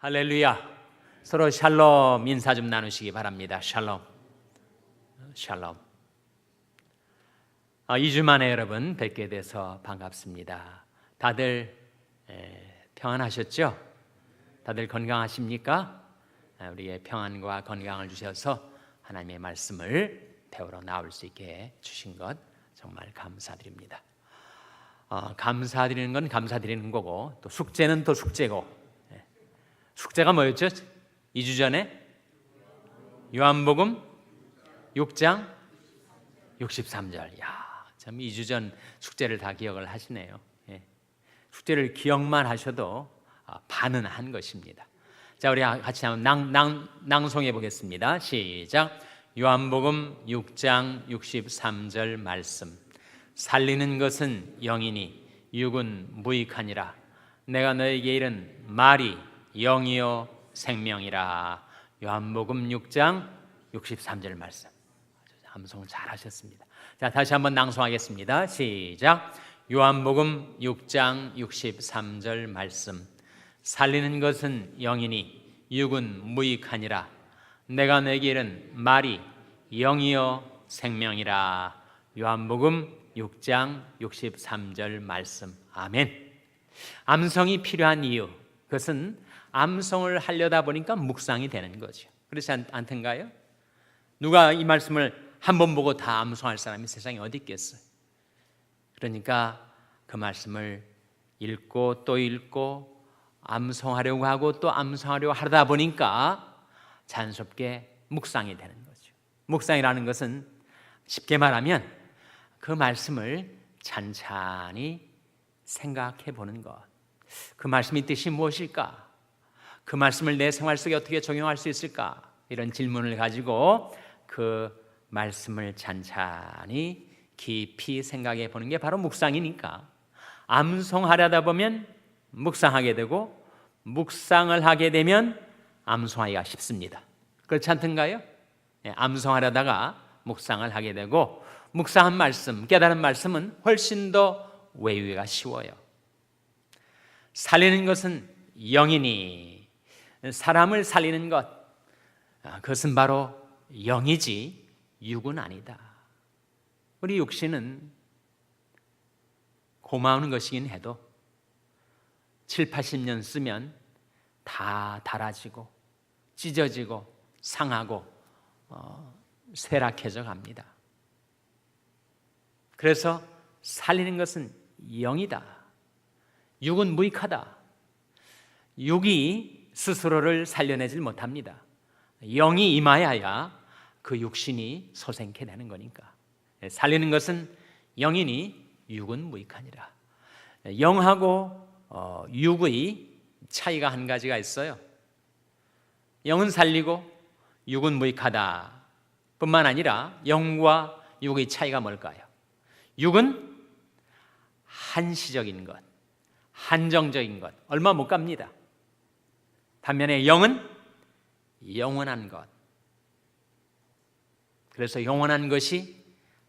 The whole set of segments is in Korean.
할렐루야. 서로 샬롬 인사 좀 나누시기 바랍니다. 샬롬. 샬롬. 2주 만에 여러분 뵙게 돼서 반갑습니다. 다들 평안하셨죠? 다들 건강하십니까? 우리의 평안과 건강을 주셔서 하나님의 말씀을 배우러 나올 수 있게 주신 것 정말 감사드립니다. 감사드리는 건 감사드리는 거고, 또 숙제는 또 숙제고. 숙제가 뭐였죠? 2주 전에 요한복음 6장 63절. 참 2주 전 숙제를 다 기억을 하시네요. 숙제를 기억만 하셔도 반은 한 것입니다. 자, 우리 같이 한번 낭송해 보겠습니다. 시작. 요한복음 6장 63절 말씀. 살리는 것은 영이니 육은 무익하니라. 내가 너에게 이른 말이 영이요 생명이라. 요한복음 6장 63절 말씀. 암송 잘하셨습니다. 자, 다시 한번 낭송하겠습니다. 시작. 요한복음 6장 63절 말씀. 살리는 것은 영이니 육은 무익하니라. 내가 너에게 이른 말이 영이요 생명이라. 요한복음 6장 63절 말씀. 아멘. 암송이 필요한 이유, 그것은 암송을 하려다 보니까 묵상이 되는 거죠. 그렇지 않던가요? 누가 이 말씀을 한 번 보고 다 암송할 사람이 세상에 어디 있겠어요? 그러니까 그 말씀을 읽고 또 읽고 암송하려고 하고 또 암송하려고 하다 보니까 자연스럽게 묵상이 되는 거죠. 묵상이라는 것은 쉽게 말하면 그 말씀을 찬찬히 생각해 보는 것. 그 말씀의 뜻이 무엇일까? 그 말씀을 내 생활 속에 어떻게 적용할 수 있을까? 이런 질문을 가지고 그 말씀을 찬찬히 깊이 생각해 보는 게 바로 묵상이니까, 암송하려다 보면 묵상하게 되고, 묵상을 하게 되면 암송하기가 쉽습니다. 그렇지 않던가요? 암송하려다가 묵상을 하게 되고, 묵상한 말씀, 깨달은 말씀은 훨씬 더 외우기가 쉬워요. 살리는 것은 영이니, 사람을 살리는 것, 그것은 바로 영이지 육은 아니다. 우리 육신은 고마운 것이긴 해도 7, 80년 쓰면 다 닳아지고 찢어지고 상하고 쇠락해져 갑니다. 그래서 살리는 것은 영이다. 육은 무익하다. 육이 스스로를 살려내질 못합니다. 영이 임하여야 그 육신이 소생케 되는 거니까. 살리는 것은 영이니 육은 무익하니라. 영하고 육의 차이가 한 가지가 있어요. 영은 살리고 육은 무익하다 뿐만 아니라 영과 육의 차이가 뭘까요? 육은 한시적인 것, 한정적인 것, 얼마 못 갑니다. 반면에 영은 영원한 것. 그래서 영원한 것이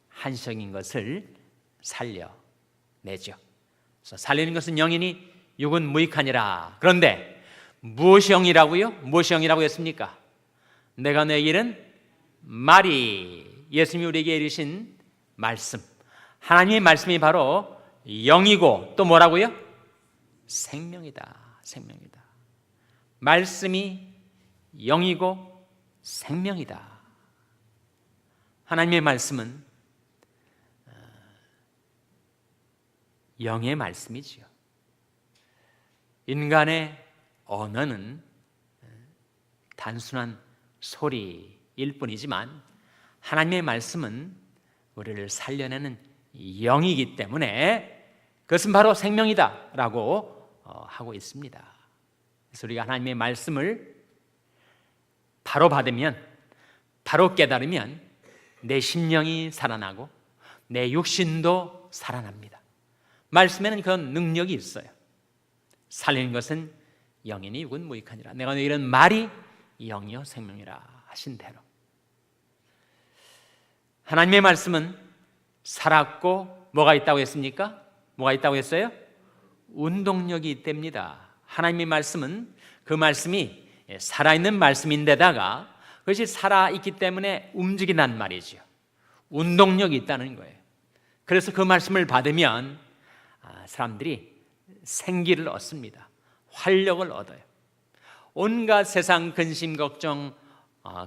한시적인 것을 살려내죠. 그래서 살리는 것은 영이니 육은 무익하니라. 그런데 무엇이 영이라고요? 무엇이 영이라고 했습니까? 내가 너에게 이른 말이, 예수님이 우리에게 이르신 말씀, 하나님의 말씀이 바로 영이고 또 뭐라고요? 생명이다. 생명이다. 말씀이 영이고 생명이다. 하나님의 말씀은 영의 말씀이지요. 인간의 언어는 단순한 소리일 뿐이지만 하나님의 말씀은 우리를 살려내는 영이기 때문에 그것은 바로 생명이다 라고 하고 있습니다. 그래서 우리가 하나님의 말씀을 바로 받으면, 바로 깨달으면 내 심령이 살아나고 내 육신도 살아납니다. 말씀에는 그런 능력이 있어요. 살리는 것은 영이니 육은 무익하니라. 내가 너에게 이른 말이 영이요 생명이라 하신 대로 하나님의 말씀은 살았고 뭐가 있다고 했습니까? 뭐가 있다고 했어요? 운동력이 있답니다. 하나님의 말씀은 그 말씀이 살아있는 말씀인데다가 그것이 살아있기 때문에 움직인단 말이죠. 운동력이 있다는 거예요. 그래서 그 말씀을 받으면 사람들이 생기를 얻습니다. 활력을 얻어요. 온갖 세상 근심 걱정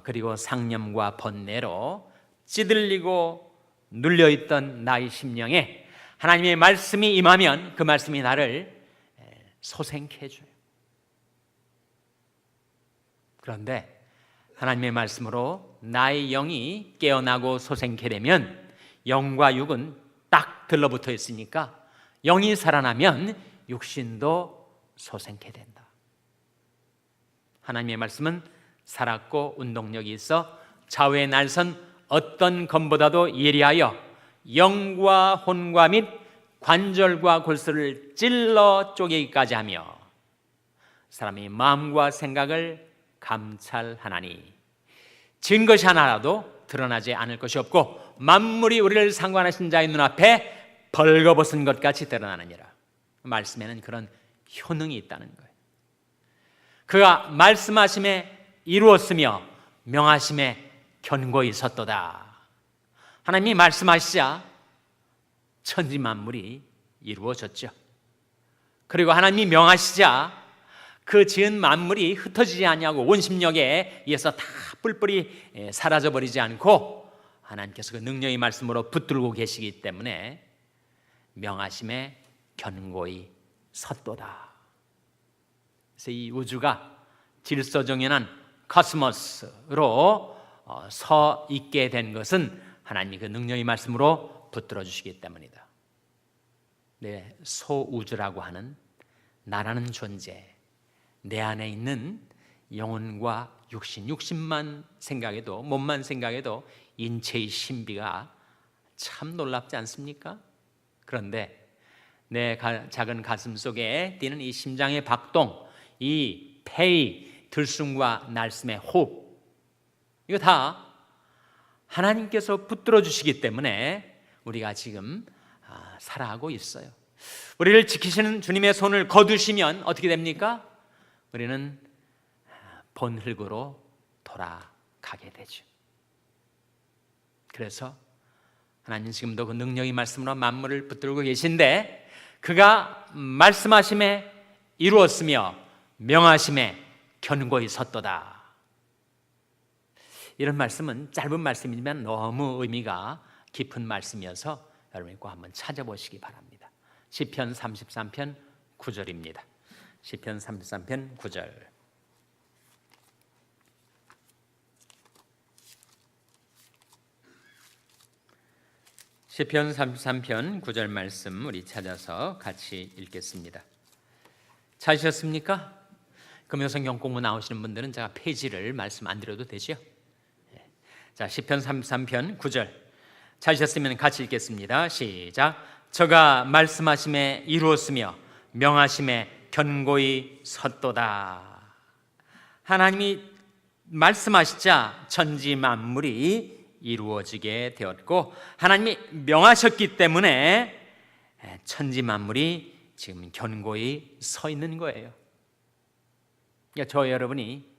그리고 상념과 번뇌로 찌들리고 눌려있던 나의 심령에 하나님의 말씀이 임하면 그 말씀이 나를 소생케 해줘요. 그런데 하나님의 말씀으로 나의 영이 깨어나고 소생케 되면 영과 육은 딱 들러붙어 있으니까 영이 살아나면 육신도 소생케 된다. 하나님의 말씀은 살았고 운동력이 있어 좌우의 날선 어떤 검보다도 예리하여 영과 혼과 및 관절과 골수를 찔러 쪼개기까지 하며 사람의 마음과 생각을 감찰하나니 지은 것이 하나라도 드러나지 않을 것이 없고 만물이 우리를 상관하신 자의 눈앞에 벌거벗은 것 같이 드러나느니라. 말씀에는 그런 효능이 있다는 거예요. 그가 말씀하심에 이루었으며 명하심에 견고히 섰도다. 하나님이 말씀하시자 천지 만물이 이루어졌죠. 그리고 하나님이 명하시자 그 지은 만물이 흩어지지 아니하고 원심력에 의해서 다 뿔뿔이 사라져버리지 않고 하나님께서 그 능력의 말씀으로 붙들고 계시기 때문에 명하심에 견고히 섰도다. 그래서 이 우주가 질서정연한 코스모스로 서 있게 된 것은 하나님이 그 능력의 말씀으로 붙들어 주시기 때문이다. 네, 소우주라고 하는 나라는 존재, 내 안에 있는 영혼과 육신만 생각해도, 몸만 생각해도 인체의 신비가 참 놀랍지 않습니까? 그런데 내 작은 가슴 속에 뛰는 이 심장의 박동, 이 폐의 들숨과 날숨의 호흡, 이거 다 하나님께서 붙들어 주시기 때문에 우리가 지금 살아가고 있어요. 우리를 지키시는 주님의 손을 거두시면 어떻게 됩니까? 우리는 본흙으로 돌아가게 되죠. 그래서 하나님 지금도 그 능력의 말씀으로 만물을 붙들고 계신데 그가 말씀하심에 이루었으며 명하심에 견고히 섰도다. 이런 말씀은 짧은 말씀이지만 너무 의미가 깊은 말씀이어서 여러분이 꼭 한번 찾아보시기 바랍니다. 시편 33편 9절입니다. 시편 33편 9절. 시편 33편 9절 말씀 우리 찾아서 같이 읽겠습니다. 찾으셨습니까? 금요성경 공부 나오시는 분들은 제가 페이지를 말씀 안 드려도 되죠? 자, 시편 33편 9절 찾으셨으면 같이 읽겠습니다. 시작. 저가 말씀하심에 이루었으며 명하심에 견고히 섰도다. 하나님이 말씀하시자 천지 만물이 이루어지게 되었고 하나님이 명하셨기 때문에 천지 만물이 지금 견고히 서 있는 거예요. 그러니까 저 여러분이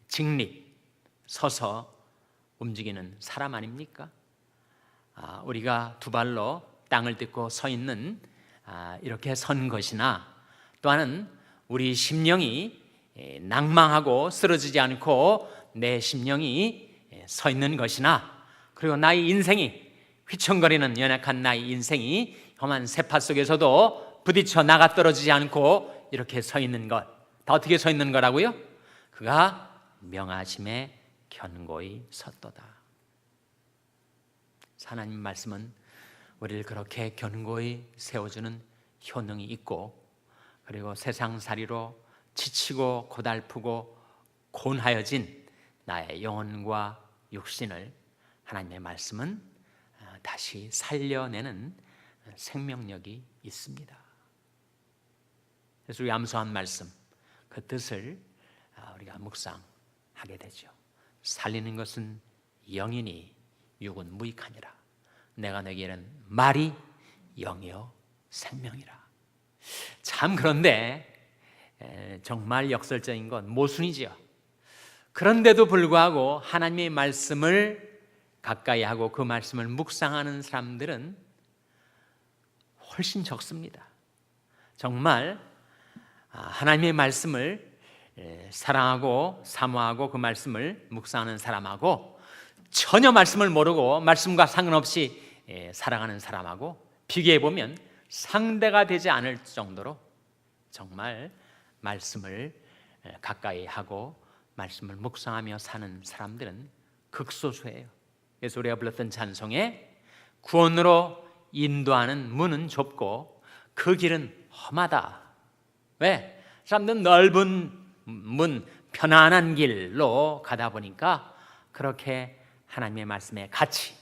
직립, 서서 움직이는 사람 아닙니까? 우리가 두 발로 땅을 딛고 서 있는 이렇게 선 것이나 또한 우리 심령이 낭망하고 쓰러지지 않고 내 심령이 서 있는 것이나 그리고 나의 인생이 휘청거리는 연약한 나의 인생이 험한 세파 속에서도 부딪혀 나가 떨어지지 않고 이렇게 서 있는 것, 다 어떻게 서 있는 거라고요? 그가 명하심에 견고히 섰도다. 하나님 말씀은 우리를 그렇게 견고히 세워주는 효능이 있고 그리고 세상살이로 지치고 고달프고 곤하여진 나의 영혼과 육신을 하나님의 말씀은 다시 살려내는 생명력이 있습니다. 그래서 우리 암송한 말씀, 그 뜻을 우리가 묵상하게 되죠. 살리는 것은 영이니 육은 무익하니라. 내가 내게는 말이 영이요 생명이라. 참 그런데 정말 역설적인 건 모순이지요. 그런데도 불구하고 하나님의 말씀을 가까이 하고 그 말씀을 묵상하는 사람들은 훨씬 적습니다. 정말 하나님의 말씀을 사랑하고 사모하고 그 말씀을 묵상하는 사람하고 전혀 말씀을 모르고 말씀과 상관없이 살아가는 사람하고 비교해 보면 상대가 되지 않을 정도로 정말 말씀을 가까이 하고 말씀을 묵상하며 사는 사람들은 극소수예요. 그래서 우리가 불렀던 찬송에 구원으로 인도하는 문은 좁고 그 길은 험하다. 왜? 사람들은 넓은 문, 편안한 길로 가다 보니까 그렇게 하나님의 말씀의 가치,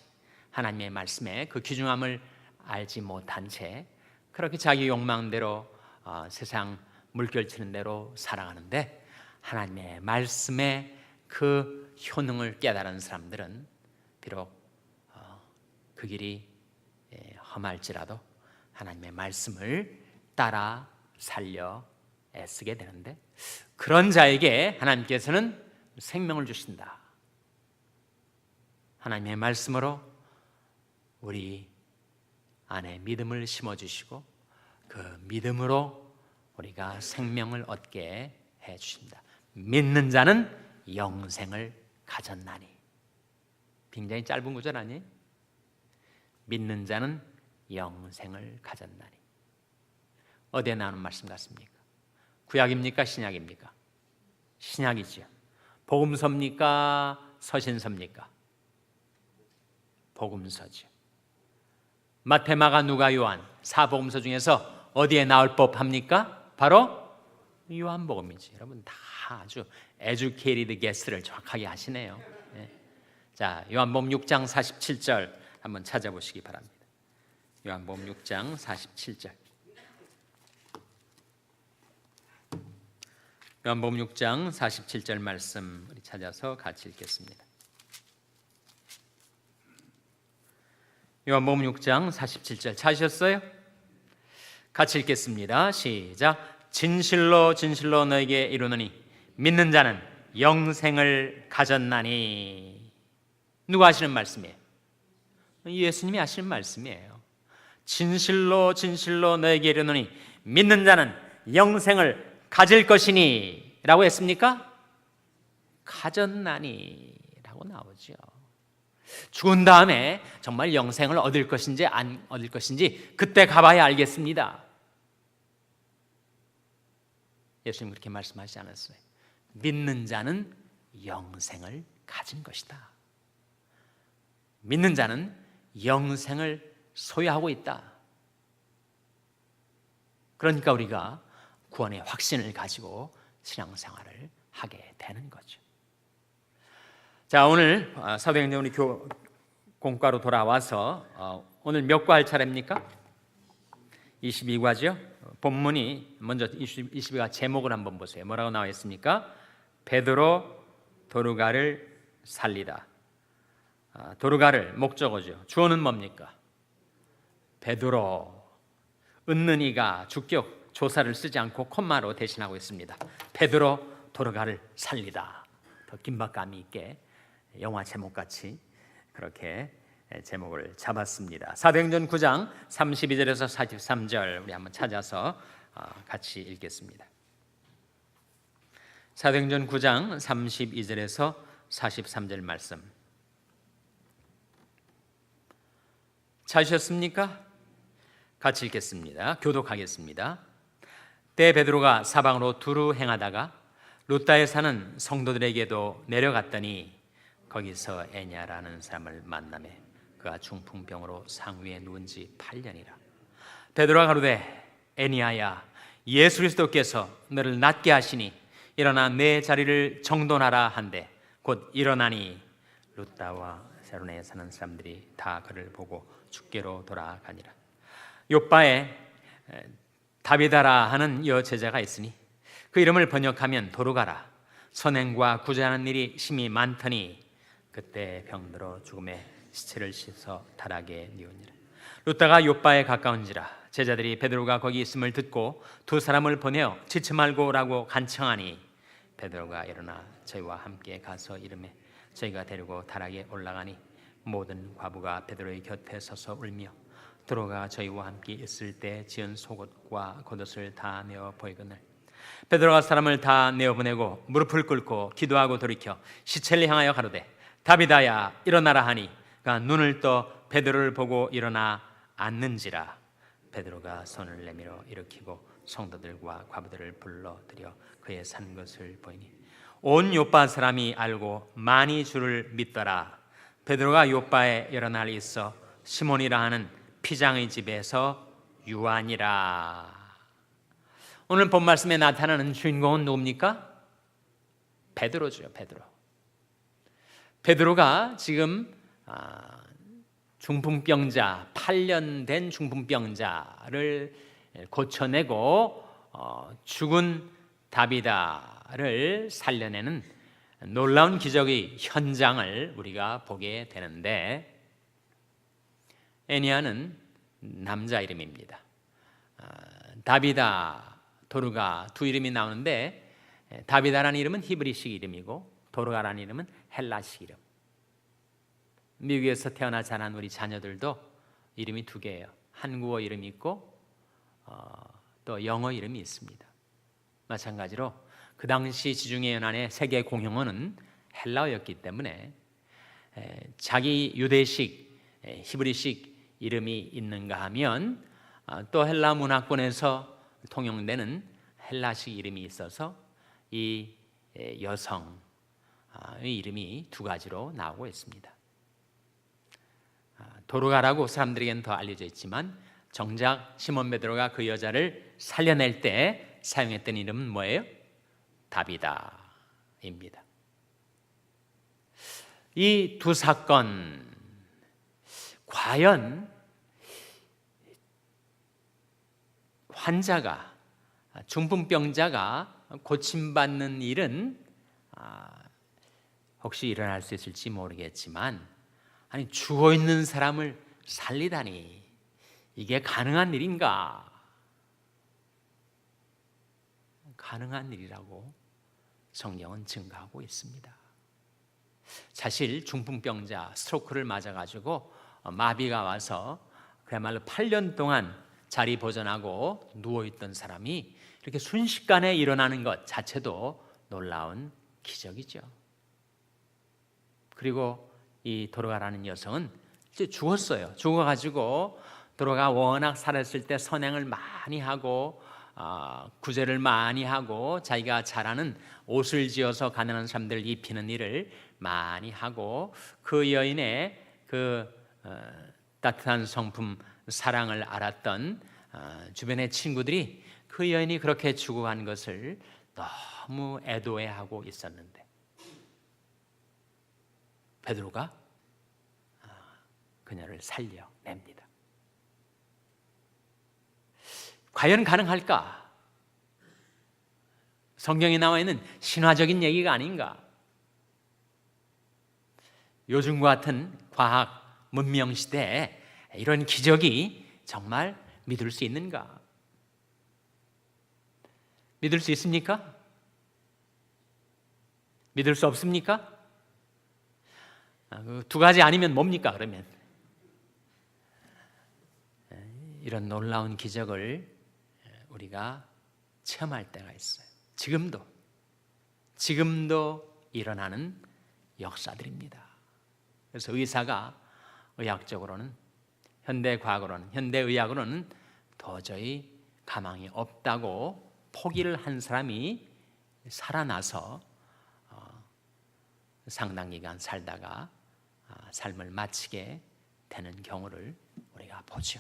하나님의 말씀의 그 귀중함을 알지 못한 채 그렇게 자기 욕망대로 세상 물결치는 대로 살아가는데, 하나님의 말씀의 그 효능을 깨달은 사람들은 비록 그 길이 험할지라도 하나님의 말씀을 따라 살려 애쓰게 되는데, 그런 자에게 하나님께서는 생명을 주신다. 하나님의 말씀으로 우리 안에 믿음을 심어주시고 그 믿음으로 우리가 생명을 얻게 해주신다. 믿는 자는 영생을 가졌나니. 굉장히 짧은 구절 아니에요? 믿는 자는 영생을 가졌나니. 어디에 나오는 말씀 같습니까? 구약입니까? 신약입니까? 신약이죠. 복음서입니까? 서신서입니까? 복음서죠. 마태, 마가, 누가, 요한 사복음서 중에서 어디에 나올 법합니까? 바로 요한복음이지. 여러분 다 아주 에듀케이티드 게스트를 정확하게 하시네요. 자, 요한복음 6장 47절 한번 찾아보시기 바랍니다. 요한복음 6장 47절. 요한복음 6장 47절 말씀 우리 찾아서 같이 읽겠습니다. 요한복음 6장 47절 찾으셨어요? 같이 읽겠습니다. 시작. 진실로 진실로 너에게 이르노니 믿는 자는 영생을 가졌나니. 누가 하시는 말씀이에요? 예수님이 하시는 말씀이에요. 진실로 진실로 너에게 이르노니 믿는 자는 영생을 가질 것이니 라고 했습니까? 가졌나니 라고 나오죠. 죽은 다음에 정말 영생을 얻을 것인지 안 얻을 것인지 그때 가봐야 알겠습니다. 예수님 그렇게 말씀하시지 않았어요. 믿는 자는 영생을 가진 것이다. 믿는 자는 영생을 소유하고 있다. 그러니까 우리가 구원의 확신을 가지고 신앙생활을 하게 되는 거죠. 자, 오늘 사도행전 우리 공과로 돌아와서 오늘 몇 과 할 차례입니까? 22과죠. 본문이 먼저 22과 제목을 한번 보세요. 뭐라고 나와 있습니까? 베드로 도르가를 살리다. 도르가를 목적어죠. 주어는 뭡니까? 베드로. 얻는 이가 주격 조사를 쓰지 않고 콤마로 대신하고 있습니다. 베드로 도르가를 살리다. 더 긴박감이 있게 영화 제목같이 그렇게 제목을 잡았습니다. 사도행전 9장 32절에서 43절 우리 한번 찾아서 같이 읽겠습니다. 사도행전 9장 32절에서 43절 말씀 찾으셨습니까? 같이 읽겠습니다. 교독하겠습니다. 때 베드로가 사방으로 두루 행하다가 루다에 사는 성도들에게도 내려갔더니 거기서 에냐라는 사람을 만나매 그가 중풍병으로 상위에 누운 지 8년이라. 베드로가 가로되 에니야야 예수 그리스도께서 너를 낫게 하시니 일어나 내 자리를 정돈하라 한데 곧 일어나니 루다와 사론에 사는 사람들이 다 그를 보고 주께로 돌아가니라. 요바에 다비다라 하는 여제자가 있으니 그 이름을 번역하면 도르가라. 선행과 구제하는 일이 심히 많더니 그때 병들어 죽음에 시체를 씻어 다락에 뉘우니라. 루다가 요바에 가까운지라 제자들이 베드로가 거기 있음을 듣고 두 사람을 보내어 지치 말고라고 간청하니 베드로가 일어나 저희와 함께 가서 이르매 저희가 데리고 다락에 올라가니 모든 과부가 베드로의 곁에 서서 울며 들어가 저희와 함께 있을 때 지은 속옷과 겉옷을 다 내어 보이거늘 베드로가 사람을 다 내어보내고 무릎을 꿇고 기도하고 돌이켜 시체를 향하여 가로되 다비다야 일어나라 하니 그가 눈을 떠 베드로를 보고 일어나 앉는지라. 베드로가 손을 내밀어 일으키고 성도들과 과부들을 불러들여 그의 산 것을 보이니 온 요빠 사람이 알고 많이 주를 믿더라. 베드로가 요빠에 여러 날 있어 시몬이라 하는 피장의 집에서 유하니라. 오늘 본 말씀에 나타나는 주인공은 누굽니까? 베드로죠. 베드로가 지금 중풍병자 8년 된 중풍병자를 고쳐내고 죽은 다비다를 살려내는 놀라운 기적의 현장을 우리가 보게 되는데, 에니아는 남자 이름입니다. 다비다, 도르가 두 이름이 나오는데 다비다라는 이름은 히브리식 이름이고 도르가라는 이름은 헬라식 이름. 미국에서 태어나 자란 우리 자녀들도 이름이 두 개예요. 한국어 이름이 있고 또 영어 이름이 있습니다. 마찬가지로 그 당시 지중해 연안의 세계 공용어는 헬라어였기 때문에 자기 유대식 히브리식 이름이 있는가 하면 또 헬라 문화권에서 통용되는 헬라식 이름이 있어서 이 여성의 이름이 두 가지로 나오고 있습니다. 도르가라고 사람들에게는 더 알려져 있지만 정작 시몬 베드로가 그 여자를 살려낼 때 사용했던 이름은 뭐예요? 다비다입니다. 이 두 사건, 과연 환자가, 중풍병자가 고침받는 일은 혹시 일어날 수 있을지 모르겠지만, 아니 죽어있는 사람을 살리다니 이게 가능한 일인가? 가능한 일이라고 성경은 증거하고 있습니다. 사실 중풍병자, 스트로크를 맞아가지고 마비가 와서 그야말로 8년 동안 자리 보존하고 누워있던 사람이 이렇게 순식간에 일어나는 것 자체도 놀라운 기적이죠. 그리고 이 도르가라는 여성은 이제 죽었어요. 죽어가지고 도르가 워낙 살았을 때 선행을 많이 하고 구제를 많이 하고 자기가 잘하는 옷을 지어서 가난한 사람들 입히는 일을 많이 하고 그 여인의 그 따뜻한 성품 사랑을 알았던 주변의 친구들이 그 여인이 그렇게 죽어간 것을 너무 애도해하고 있었는데 베드로가 그녀를 살려냅니다. 과연 가능할까? 성경에 나와 있는 신화적인 얘기가 아닌가? 요즘과 같은 과학 문명 시대에 이런 기적이 정말 믿을 수 있는가? 믿을 수 있습니까? 믿을 수 없습니까? 두 가지 아니면 뭡니까 그러면? 이런 놀라운 기적을 우리가 체험할 때가 있어요. 지금도 일어나는 역사들입니다. 그래서 의사가 의학적으로는, 현대과학으로는, 현대의학으로는 도저히 가망이 없다고 포기를 한 사람이 살아나서 상당 기간 살다가 삶을 마치게 되는 경우를 우리가 보죠.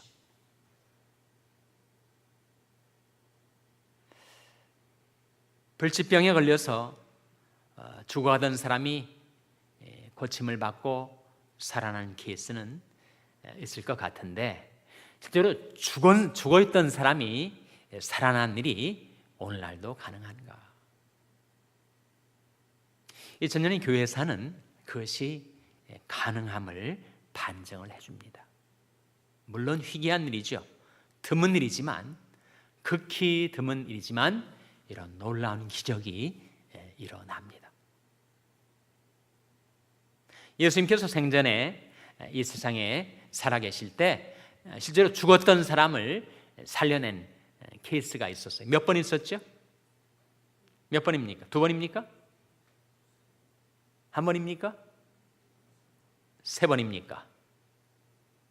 불치병에 걸려서 죽어가던 사람이 고침을 받고 살아난 케이스는 있을 것 같은데, 실제로 죽어있던 사람이 살아난 일이 오늘날도 가능한가? 2000년의 교회사는 그것이 가능함을 반증을 해줍니다. 물론 희귀한 일이죠. 드문 일이지만, 극히 드문 일이지만 이런 놀라운 기적이 일어납니다. 예수님께서 생전에 이 세상에 살아계실 때 실제로 죽었던 사람을 살려낸 케이스가 있었어요. 몇 번 있었죠? 몇 번입니까? 2번입니까? 1번입니까? 3번입니까?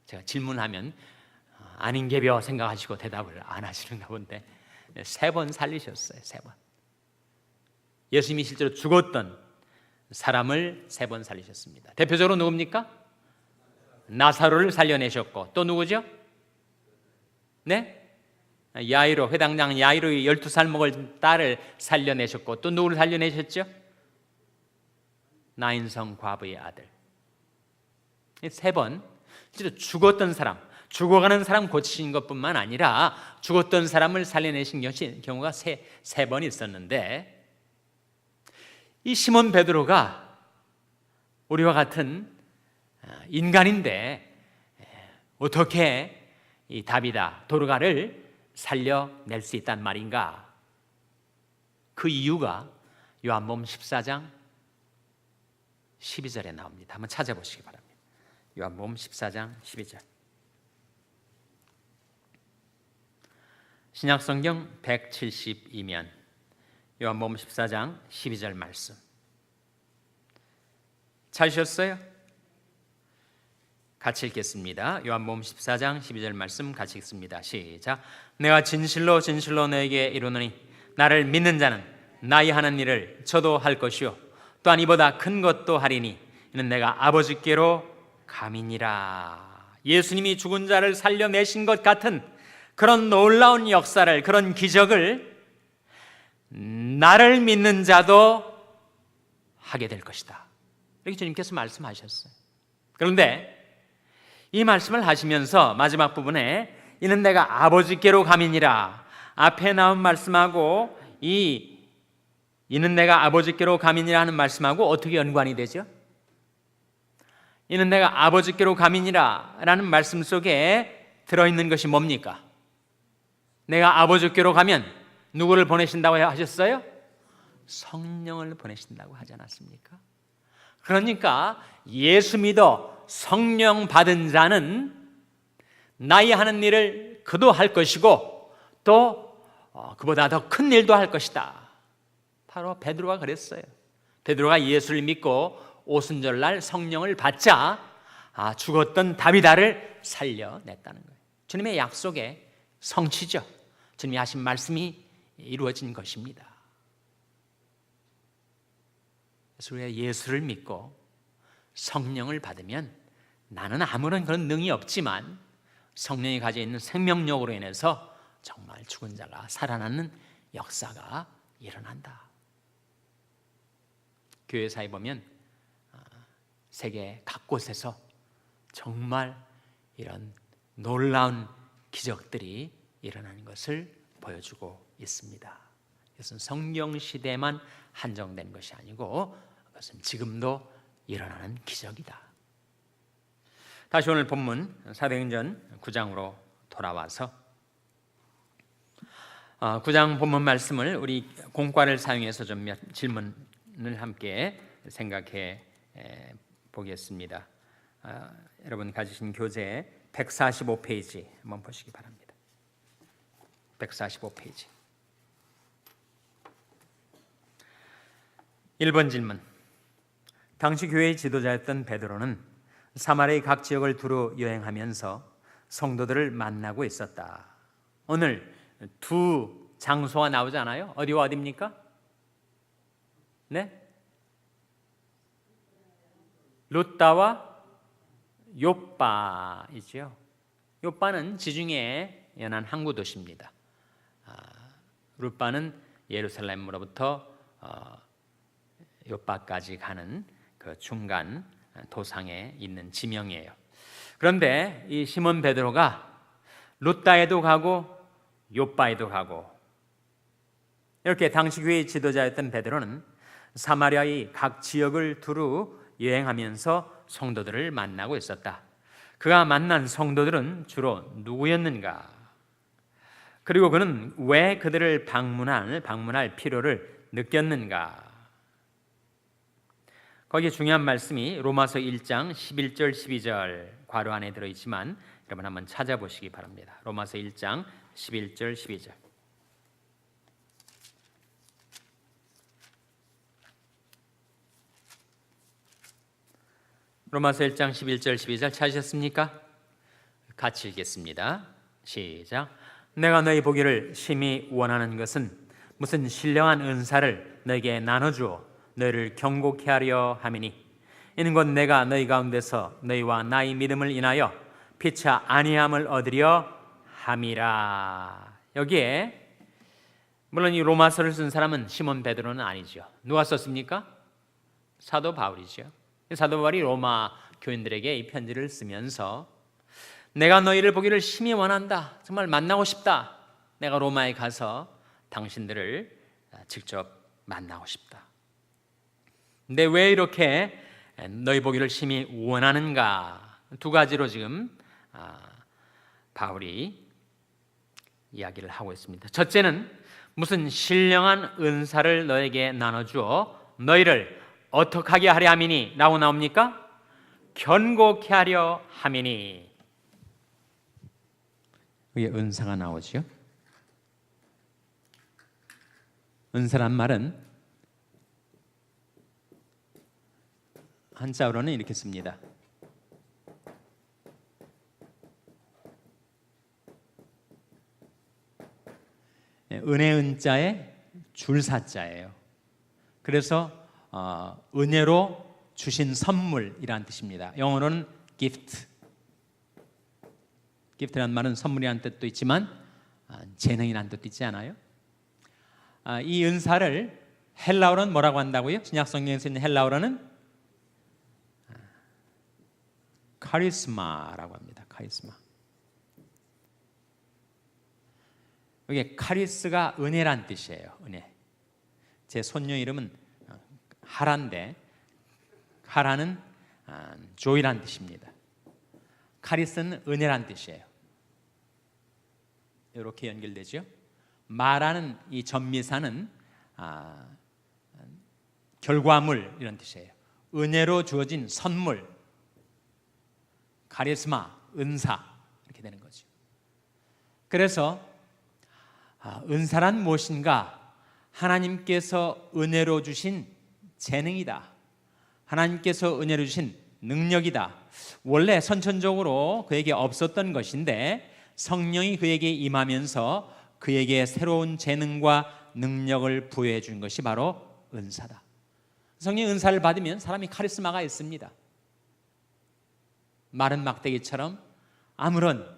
제가 질문하면 아닌 개벼 생각하시고 대답을 안 하시는가 본데 3번 살리셨어요. 3번. 예수님이 실제로 죽었던 사람을 3번 살리셨습니다. 대표적으로 누굽니까? 나사로를 살려내셨고, 또 누구죠? 네? 야이로, 회당장 야이로의 12살 먹을 딸을 살려내셨고, 또 누구를 살려내셨죠? 나인성 과부의 아들. 3번 진짜 죽었던 사람, 죽어가는 사람 고치신 것뿐만 아니라 죽었던 사람을 살려내신 경우가 3번 있었는데, 이 시몬 베드로가 우리와 같은 인간인데 어떻게 이 다비다 도르가를 살려낼 수 있단 말인가? 그 이유가 요한복음 14장 12절에 나옵니다. 한번 찾아보시기 바랍니다. 요한복음 14장 12절. 신약성경 172면 요한복음 14장 12절 말씀. 찾으셨어요? 같이 읽겠습니다. 요한복음 14장 12절 말씀 같이 읽습니다. 시작. 내가 진실로 진실로 너에게 이르노니 나를 믿는 자는 나의 하는 일을 저도 할 것이요 또한 이보다 큰 것도 하리니 이는 내가 아버지께로 감이니라. 예수님이 죽은 자를 살려내신 것 같은 그런 놀라운 역사를, 그런 기적을 나를 믿는 자도 하게 될 것이다. 이렇게 주님께서 말씀하셨어요. 그런데 이 말씀을 하시면서 마지막 부분에 이는 내가 아버지께로 감이니라, 앞에 나온 말씀하고 이는 내가 아버지께로 감이니라 하는 말씀하고 어떻게 연관이 되죠? 이는 내가 아버지께로 감이니라 라는 말씀 속에 들어있는 것이 뭡니까? 내가 아버지께로 가면 누구를 보내신다고 하셨어요? 성령을 보내신다고 하지 않았습니까? 그러니까 예수 믿어 성령 받은 자는 나의 하는 일을 그도 할 것이고 또 그보다 더 큰 일도 할 것이다. 바로 베드로가 그랬어요. 베드로가 예수를 믿고 오순절날 성령을 받자 죽었던 다비다를 살려냈다는 거예요. 주님의 약속의 성취죠. 주님이 하신 말씀이 이루어진 것입니다. 그래서 우리가 예수를 믿고 성령을 받으면 나는 아무런 그런 능이 없지만 성령이 가지고 있는 생명력으로 인해서 정말 죽은 자가 살아나는 역사가 일어난다. 교회사에 보면 세계 각곳에서 정말 이런 놀라운 기적들이 일어나는 것을 보여주고 있습니다. 이것은 성경 시대만 한정된 것이 아니고 그것은 지금도 일어나는 기적이다. 다시 오늘 본문 사도행전 9장으로 돌아와서 9장 본문 말씀을 우리 공과를 사용해서 좀 몇 질문을 함께 생각해 보겠습니다. 여러분 가지신 교재 145페이지 한번 보시기 바랍니다. 145페이지 1번 질문. 당시 교회의 지도자였던 베드로는 사마리아의 각 지역을 두루 여행하면서 성도들을 만나고 있었다. 오늘 두 장소가 나오잖아요. 어디와 어디입니까? 네? 룻다와 요빠이죠. 요빠는 지중해에 연한 항구 도시입니다. 룻바는 예루살렘으로부터 요빠까지 가는 그 중간 도상에 있는 지명이에요. 그런데 이 시몬 베드로가 룻다에도 가고 요빠에도 가고 이렇게 당시 교회의 지도자였던 베드로는 사마리아의 각 지역을 두루 여행하면서 성도들을 만나고 있었다. 그가 만난 성도들은 주로 누구였는가? 그리고 그는 왜 그들을 방문할 필요를 느꼈는가? 거기에 중요한 말씀이 로마서 1장 11절 12절 괄호 안에 들어있지만 여러분 한번 찾아보시기 바랍니다. 로마서 1장 11절 12절. 로마서 1장 11절 12절 찾으셨습니까? 같이 읽겠습니다. 시작. 내가 너희 보기를 심히 원하는 것은 무슨 신령한 은사를 너에게 나눠주어 너희를 경고케 하려 함이니 이는 곧 내가 너희 가운데서 너희와 나의 믿음을 인하여 피차 안위함을 얻으려 함이라. 여기에 물론 이 로마서를 쓴 사람은 시몬 베드로는 아니죠. 누가 썼습니까? 사도 바울이죠. 사도 바울이 로마 교인들에게 이 편지를 쓰면서 내가 너희를 보기를 심히 원한다. 정말 만나고 싶다. 내가 로마에 가서 당신들을 직접 만나고 싶다. 근데 왜 이렇게 너희 보기를 심히 원하는가? 두 가지로 지금 바울이 이야기를 하고 있습니다. 첫째는 무슨 신령한 은사를 너에게 나눠주어 너희를 어떻게 하게 하려 함이니 라고 나옵니까? 견고케 하려 함이니. 여기 은사가 나오죠. 은사란 말은 한자어로는 이렇게 씁니다. 은혜 은자에 줄사자예요. 그래서 은혜로 주신 선물이라는 뜻입니다. 영어로는 gift. gift라는 말은 선물이라는 뜻도 있지만 재능이라는 뜻도 있지 않아요? 이 은사를 헬라어로는 뭐라고 한다고요? 신약 성경에서 있는 헬라어로는 카리스마라고 합니다. 카리스마. 이게 카리스가 은혜란 뜻이에요. 은혜. 제 손녀 이름은 하라인데 하라는 조이란 뜻입니다. 카리스는 은혜란 뜻이에요. 이렇게 연결되죠. 마라는 이 전미사는 결과물 이런 뜻이에요. 은혜로 주어진 선물, 카리스마, 은사 이렇게 되는 거죠. 그래서 은사란 무엇인가? 하나님께서 은혜로 주신 재능이다. 하나님께서 은혜로 주신 능력이다. 원래 선천적으로 그에게 없었던 것인데 성령이 그에게 임하면서 그에게 새로운 재능과 능력을 부여해 준 것이 바로 은사다. 성령의 은사를 받으면 사람이 카리스마가 있습니다. 마른 막대기처럼 아무런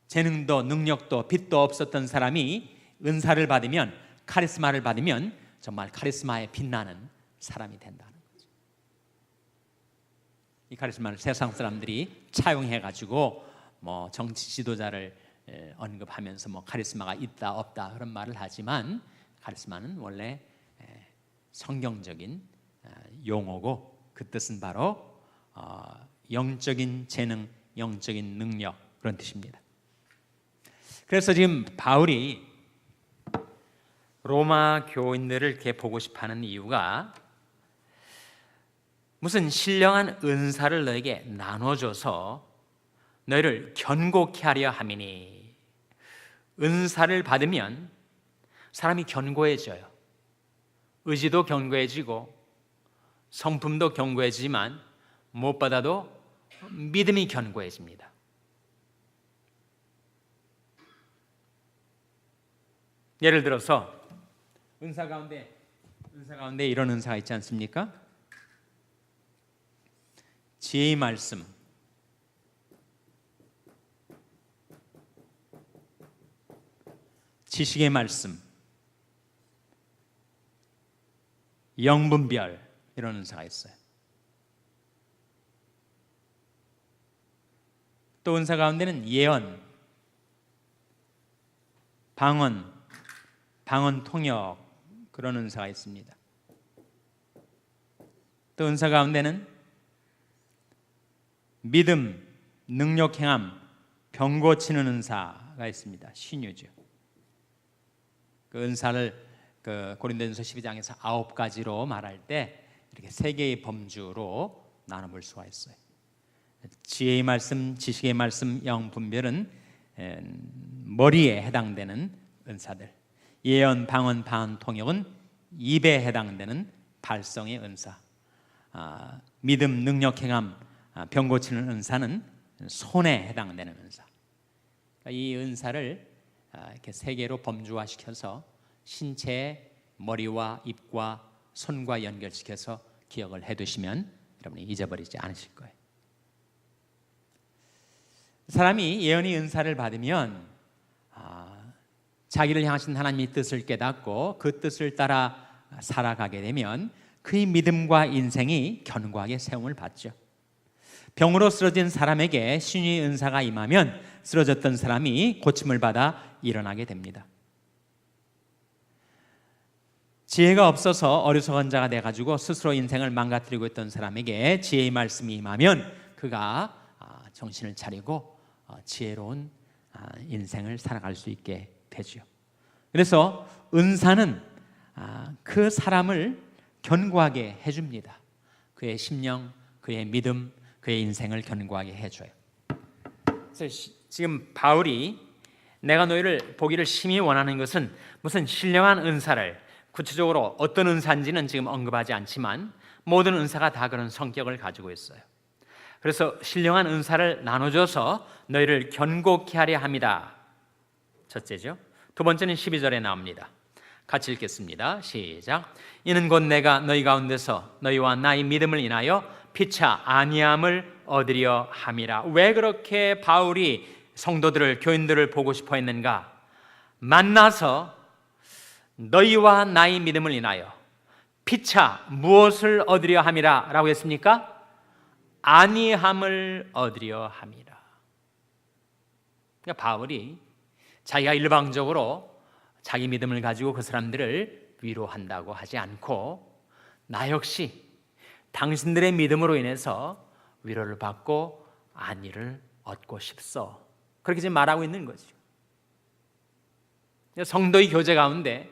재능도 능력도 빛도 없었던 사람이 은사를 받으면, 카리스마를 받으면 정말 카리스마에 빛나는 사람이 된다는 거죠. 이 카리스마를 세상 사람들이 차용해가지고 뭐 정치 지도자를 언급하면서 뭐 카리스마가 있다 없다 그런 말을 하지만, 카리스마는 원래 성경적인 용어고 그 뜻은 바로 영적인 재능, 영적인 능력 그런 뜻입니다. 그래서 지금 바울이 로마 교인들을 이렇게 보고 싶어하는 이유가 무슨 신령한 은사를 너에게 나눠줘서 너희를 견고케 하려 함이니. 은사를 받으면 사람이 견고해져요. 의지도 견고해지고 성품도 견고해지지만 무엇보다도 믿음이 견고해집니다. 예를 들어서 은사 가운데 이런 은사가 있지 않습니까? 지혜의 말씀, 지식의 말씀, 영분별 이런 은사가 있어요. 또 은사 가운데는 예언, 방언 통역 그런 은사가 있습니다. 또 은사 가운데는 믿음, 능력 행함, 병 고치는 은사가 있습니다. 신유죠. 그 은사를 그 고린도전서 12장에서 9가지로 말할 때 이렇게 3개의 범주로 나눠볼 수가 있어요. 지혜의 말씀, 지식의 말씀, 영 분별은 머리에 해당되는 은사들. 예언, 방언, 방언, 통역은 입에 해당되는 발성의 은사. 믿음, 능력, 행함, 병 고치는 은사는 손에 해당되는 은사. 이 은사를 이렇게 3개로 범주화시켜서 신체의 머리와 입과 손과 연결시켜서 기억을 해두시면 여러분이 잊어버리지 않으실 거예요. 사람이 예언의 은사를 받으면 자기를 향하신 하나님의 뜻을 깨닫고 그 뜻을 따라 살아가게 되면 그의 믿음과 인생이 견고하게 세움을 받죠. 병으로 쓰러진 사람에게 신유의 은사가 임하면 쓰러졌던 사람이 고침을 받아 일어나게 됩니다. 지혜가 없어서 어리석은 자가 돼가지고 스스로 인생을 망가뜨리고 있던 사람에게 지혜의 말씀이 임하면 그가 정신을 차리고 지혜로운 인생을 살아갈 수 있게 되죠. 그래서 은사는 그 사람을 견고하게 해줍니다. 그의 심령, 그의 믿음, 그의 인생을 견고하게 해줘요. 그래서 지금 바울이 내가 너희를 보기를 심히 원하는 것은 무슨 신령한 은사를, 구체적으로 어떤 은사인지는 지금 언급하지 않지만 모든 은사가 다 그런 성격을 가지고 있어요. 그래서 신령한 은사를 나눠줘서 너희를 견고케 하려 함이다. 첫째죠. 두 번째는 12절에 나옵니다. 같이 읽겠습니다. 시작. 이는 곧 내가 너희 가운데서 너희와 나의 믿음을 인하여 피차 아니함을 얻으려 함이라. 왜 그렇게 바울이 성도들을, 교인들을 보고 싶어 했는가? 만나서 너희와 나의 믿음을 인하여 피차 무엇을 얻으려 함이라 라고 했습니까? 아니함을 얻으려 함이라. 그러니까 바울이 자기가 일방적으로 자기 믿음을 가지고 그 사람들을 위로한다고 하지 않고 나 역시 당신들의 믿음으로 인해서 위로를 받고 안위를 얻고 싶소. 그렇게 지금 말하고 있는 거죠. 성도의 교제 가운데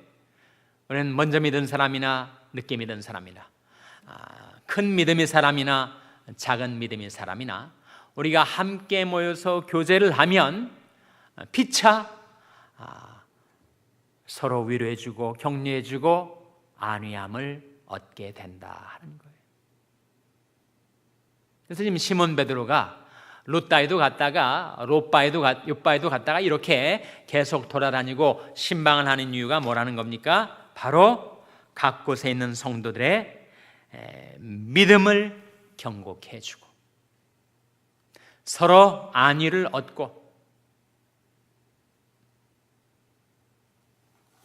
우리는 먼저 믿은 사람이나 늦게 믿은 사람이나 큰 믿음의 사람이나 작은 믿음의 사람이나 우리가 함께 모여서 교제를 하면 피차 서로 위로해주고 격려해주고 안위함을 얻게 된다 하는 거예요. 그래서 지금 시몬 베드로가 룻다에도 갔다가 욥바에도 갔다가 이렇게 계속 돌아다니고 신방을 하는 이유가 뭐라는 겁니까? 바로 각 곳에 있는 성도들의 믿음을 견고케 해주고 서로 안위를 얻고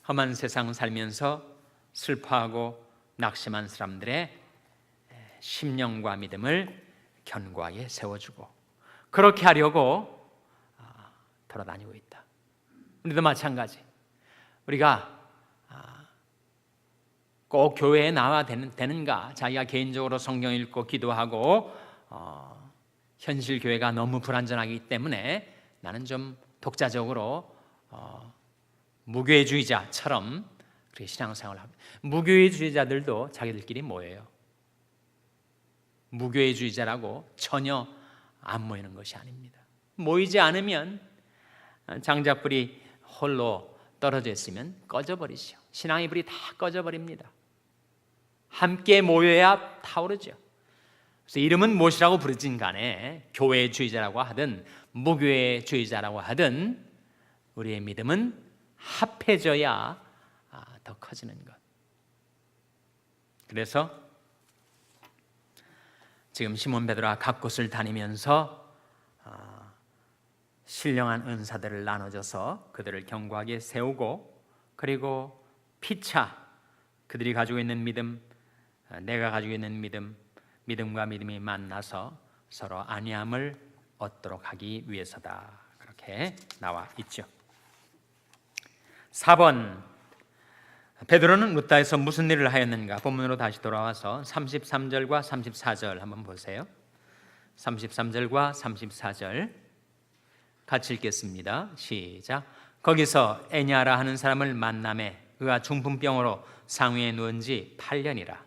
험한 세상 살면서 슬퍼하고 낙심한 사람들의 심령과 믿음을 견고하게 세워주고 그렇게 하려고 돌아다니고 있다. 우리도 마찬가지. 우리가 꼭 교회에 나와야 되는가? 자기가 개인적으로 성경 읽고 기도하고 현실 교회가 너무 불완전하기 때문에 나는 좀 독자적으로 무교회주의자처럼 그렇게 신앙생활을 합니다. 무교회주의자들도 자기들끼리 모여요. 무교회주의자라고 전혀 안 모이는 것이 아닙니다. 모이지 않으면 장작불이 홀로 떨어져 있으면 꺼져버리죠. 신앙의 불이 다 꺼져버립니다. 함께 모여야 타오르죠. 그래서 이름은 무엇이라고 부르진 간에 교회주의자라고 하든 무교회주의자라고 하든 우리의 믿음은 합해져야 더 커지는 것. 그래서 지금 시몬 베드로가 각 곳을 다니면서 신령한 은사들을 나눠줘서 그들을 견고하게 세우고 그리고 피차 그들이 가지고 있는 믿음, 내가 가지고 있는 믿음과 믿음이 만나서 서로 안위함을 얻도록 하기 위해서다. 그렇게 나와 있죠. 4번 베드로는 룻다에서 무슨 일을 하였는가? 본문으로 다시 돌아와서 33절과 34절 한번 보세요. 33절과 34절 같이 읽겠습니다. 시작. 거기서 에냐라 하는 사람을 만나매 그가 중풍병으로 상위에 누운 지 8년이라.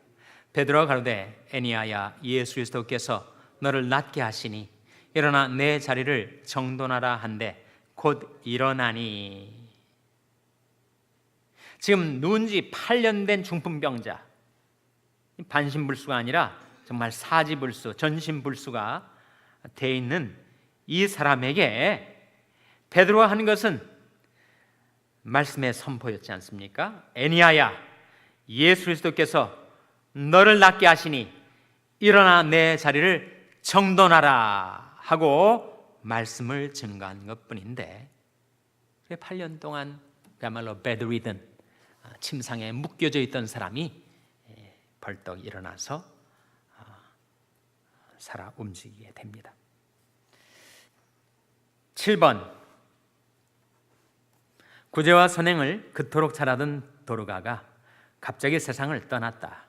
베드로가 가로되 에니야야 예수 그리스도께서 너를 낫게 하시니 일어나 내 자리를 정돈하라 한데 곧 일어나니. 지금 누운 지 8년 된 중풍병자, 반신불수가 아니라 정말 사지불수, 전신불수가 돼 있는 이 사람에게 베드로가 하는 것은 말씀의 선포였지 않습니까? 에니야야 예수 그리스도께서 너를 낫게 하시니 일어나 내 자리를 정돈하라 하고 말씀을 증거한 것뿐인데, 8년 동안 그야말로 bedridden, 침상에 묶여져 있던 사람이 벌떡 일어나서 살아 움직이게 됩니다. 7번, 구제와 선행을 그토록 잘하던 도르가가 갑자기 세상을 떠났다.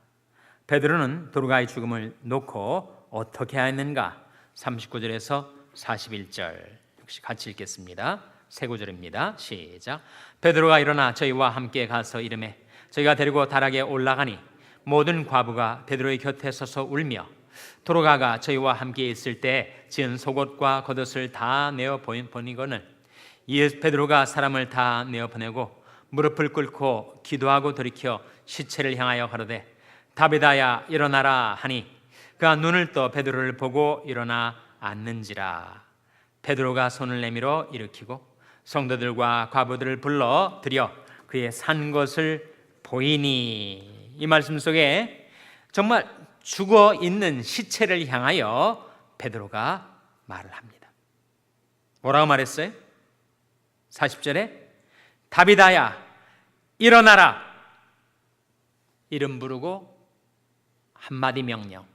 베드로는 도르가의 죽음을 놓고 어떻게 하였는가? 39절에서 41절 역시 같이 읽겠습니다. 세 구절입니다. 시작. 베드로가 일어나 저희와 함께 가서 이르매 저희가 데리고 다락에 올라가니 모든 과부가 베드로의 곁에 서서 울며, 도르가가 저희와 함께 있을 때 지은 속옷과 겉옷을 다 내어 보내거늘 베드로가 사람을 다 내어 보내고 무릎을 꿇고 기도하고 돌이켜 시체를 향하여 가로되 다비다야 일어나라 하니 그가 눈을 떠 베드로를 보고 일어나 앉는지라. 베드로가 손을 내밀어 일으키고 성도들과 과부들을 불러 들여 그의 산 것을 보이니. 이 말씀 속에 정말 죽어 있는 시체를 향하여 베드로가 말을 합니다. 뭐라고 말했어요? 40절에 다비다야 일어나라. 이름 부르고 한마디 명령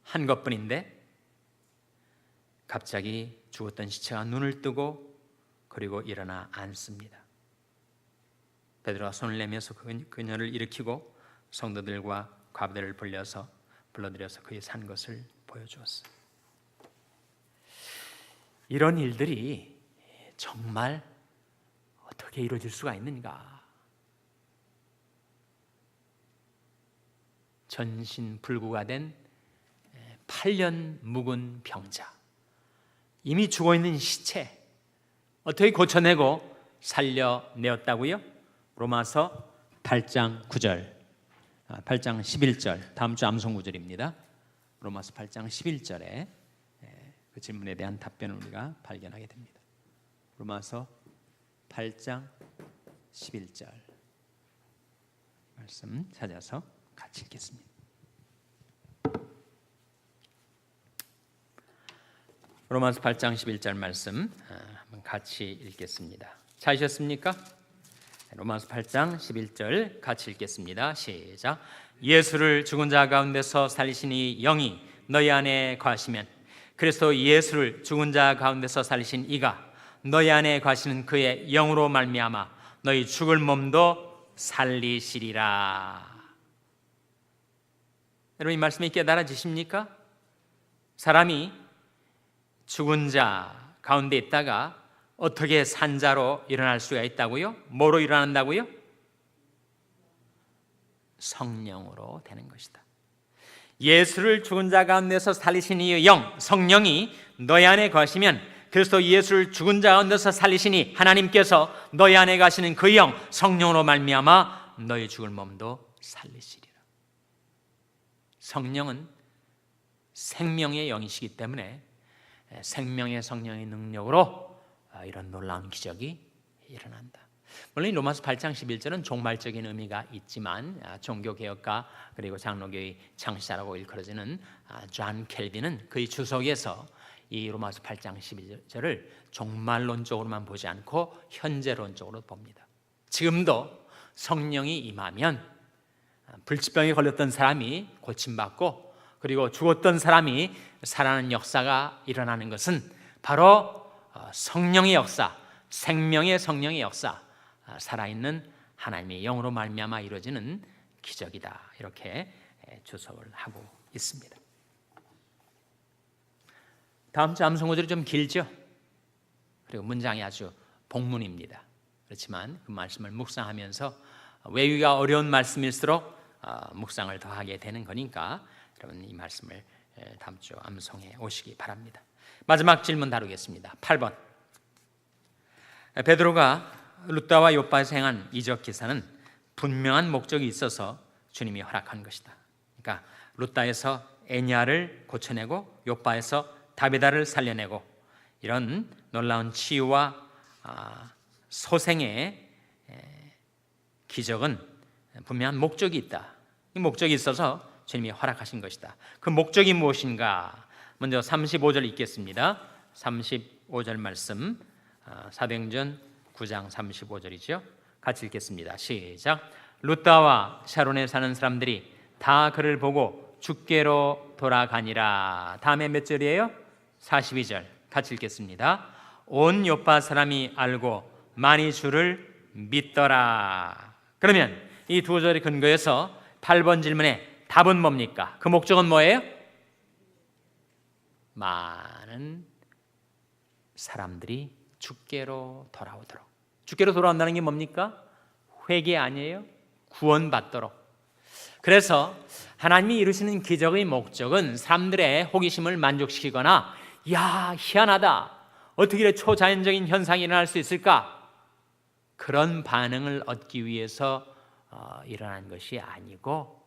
한 것뿐인데 갑자기 죽었던 시체가 눈을 뜨고 그리고 일어나 앉습니다. 베드로가 손을 내면서 그녀를 일으키고 성도들과 과부들을 불러들여서 그의 산 것을 보여주었어요. 이런 일들이 정말 어떻게 이루어질 수가 있는가? 전신불구가 된 8년 묵은 병자, 이미 죽어있는 시체 어떻게 고쳐내고 살려내었다고요? 로마서 8장 9절, 8장 11절, 다음 주 암송 구절입니다. 로마서 8장 11절에 그 질문에 대한 답변을 우리가 발견하게 됩니다. 로마서 8장 11절 말씀 찾아서 같이 읽겠습니다. 로마서 8장 11절 말씀 한번 같이 읽겠습니다. 찾으셨습니까? 로마서 8장 11절 같이 읽겠습니다. 시작. 예수를 죽은 자 가운데서 살리시니 영이 너희 안에 거하시면 그리스도 예수를 죽은 자 가운데서 살리신 이가 너희 안에 거하시는 그의 영으로 말미암아 너희 죽을 몸도 살리시리라. 여러분 이 말씀이 깨달아지십니까? 사람이 죽은 자 가운데 있다가 어떻게 산자로 일어날 수가 있다고요? 뭐로 일어난다고요? 성령으로 되는 것이다. 예수를 죽은 자 가운데서 살리신 이의 영, 성령이 너희 안에 거하시면 그리스도 예수를 죽은 자 가운데서 살리시니 하나님께서 너희 안에 가시는 그 영, 성령으로 말미암아 너희 죽을 몸도 살리시리라. 성령은 생명의 영이시기 때문에 생명의 성령의 능력으로 이런 놀라운 기적이 일어난다. 물론 로마서 8장 11절은 종말적인 의미가 있지만 종교개혁가 그리고 장로교의 창시자라고 일컬어지는 존 켈빈은 그의 주석에서 이 로마서 8장 11절을 종말론적으로만 보지 않고 현재론적으로 봅니다. 지금도 성령이 임하면 불치병에 걸렸던 사람이 고침받고 그리고 죽었던 사람이 살아나는 역사가 일어나는 것은 바로 성령의 역사, 생명의 성령의 역사, 살아있는 하나님의 영으로 말미암아 이루어지는 기적이다. 이렇게 주석을 하고 있습니다. 다음 주 암송 구절이 좀 길죠. 그리고 문장이 아주 복문입니다. 그렇지만 그 말씀을 묵상하면서 외우기가 어려운 말씀일수록 묵상을 더하게 되는 거니까 여러분 이 말씀을 다음 주 암송해 오시기 바랍니다. 마지막 질문 다루겠습니다. 8번. 베드로가 룻다와 욥바에서 행한 이적 기사는 분명한 목적이 있어서 주님이 허락한 것이다. 그러니까 룻다에서 에냐를 고쳐내고 욥바에서 다비다를 살려내고 이런 놀라운 치유와 소생의 기적은 분명한 목적이 있다. 이 목적이 있어서 주님이 허락하신 것이다. 그 목적이 무엇인가? 먼저 35절 읽겠습니다. 35절 말씀, 사도행전 9장 35절이죠. 같이 읽겠습니다. 시작. 룻다와 샤론에 사는 사람들이 다 그를 보고 주께로 돌아가니라. 다음에 몇 절이에요? 42절. 같이 읽겠습니다. 온 요파 사람이 알고 많이 주를 믿더라. 그러면 이 두 절의 근거에서 8번 질문의 답은 뭡니까? 그 목적은 뭐예요? 많은 사람들이 주께로 돌아오도록. 주께로 돌아온다는 게 뭡니까? 회개 아니에요? 구원받도록. 그래서 하나님이 이루시는 기적의 목적은 사람들의 호기심을 만족시키거나 야 희한하다, 어떻게 이렇게 초자연적인 현상이 일어날 수 있을까, 그런 반응을 얻기 위해서 일어난 것이 아니고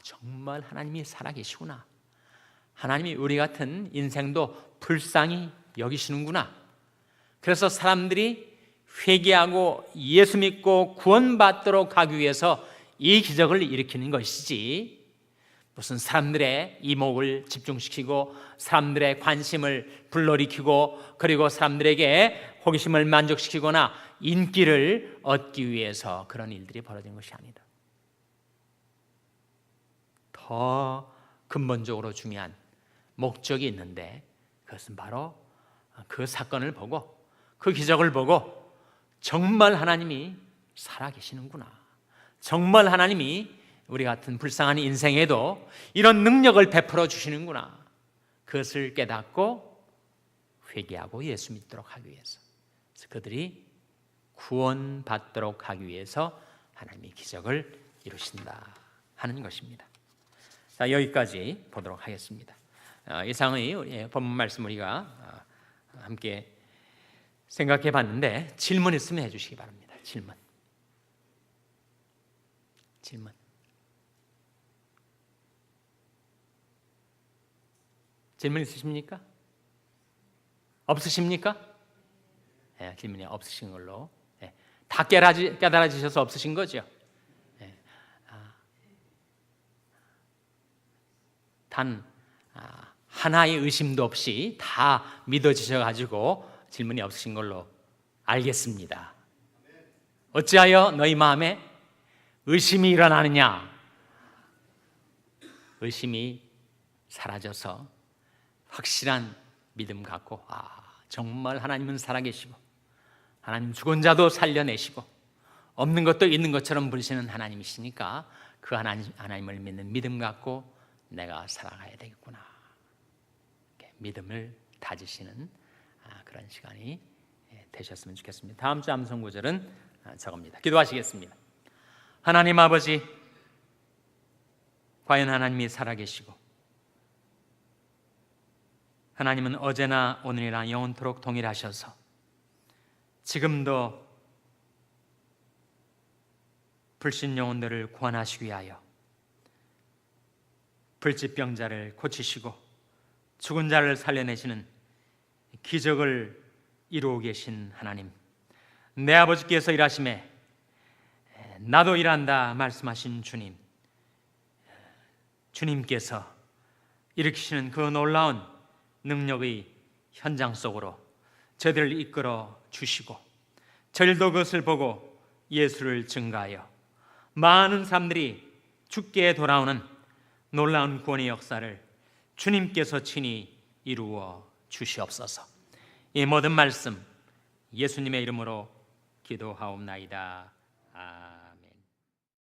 정말 하나님이 살아계시구나, 하나님이 우리 같은 인생도 불쌍히 여기시는구나, 그래서 사람들이 회개하고 예수 믿고 구원받도록 하기 위해서 이 기적을 일으키는 것이지, 무슨 사람들의 이목을 집중시키고 사람들의 관심을 불러일으키고 그리고 사람들에게 호기심을 만족시키거나 인기를 얻기 위해서 그런 일들이 벌어진 것이 아니다. 더 근본적으로 중요한 목적이 있는데, 그것은 바로 그 사건을 보고 그 기적을 보고 정말 하나님이 살아계시는구나, 정말 하나님이 우리 같은 불쌍한 인생에도 이런 능력을 베풀어 주시는구나, 그것을 깨닫고 회개하고 예수 믿도록 하기 위해서, 그래서 그들이 구원받도록 하기 위해서 하나님이 기적을 이루신다 하는 것입니다. 자, 여기까지 보도록 하겠습니다. 이상의 본문 말씀 우리가 함께 생각해 봤는데, 질문 있으면 해주시기 바랍니다. 질문. 질문 있으십니까? 없으십니까? 네, 질문이 없으신 걸로. 네, 다 깨달아지셔서 없으신 거죠? 네, 단 하나의 의심도 없이 다 믿어지셔가지고 질문이 없으신 걸로 알겠습니다. 어찌하여 너희 마음에 의심이 일어나느냐? 의심이 사라져서 확실한 믿음 갖고 정말 하나님은 살아계시고 하나님 죽은 자도 살려내시고 없는 것도 있는 것처럼 부르시는 하나님이시니까 그 하나님을 믿는 믿음 갖고 내가 살아가야 되겠구나, 믿음을 다지시는 그런 시간이 되셨으면 좋겠습니다. 다음 주 암송 구절은 저겁니다. 기도하시겠습니다. 하나님 아버지, 과연 하나님이 살아계시고 하나님은 어제나 오늘이나 영원토록 동일하셔서 지금도 불신 영혼들을 구원하시기 위하여 불치병자를 고치시고 죽은 자를 살려내시는 기적을 이루고 계신 하나님, 내 아버지께서 일하심에 나도 일한다 말씀하신 주님, 주님께서 일으키시는 그 놀라운 능력의 현장 속으로 저희들을 이끌어 주시고 저희도 그것을 보고 예수를 증거하여 많은 사람들이 주께 돌아오는 놀라운 구원의 역사를 주님께서 친히 이루어 주시옵소서. 이 모든 말씀 예수님의 이름으로 기도하옵나이다. 아멘.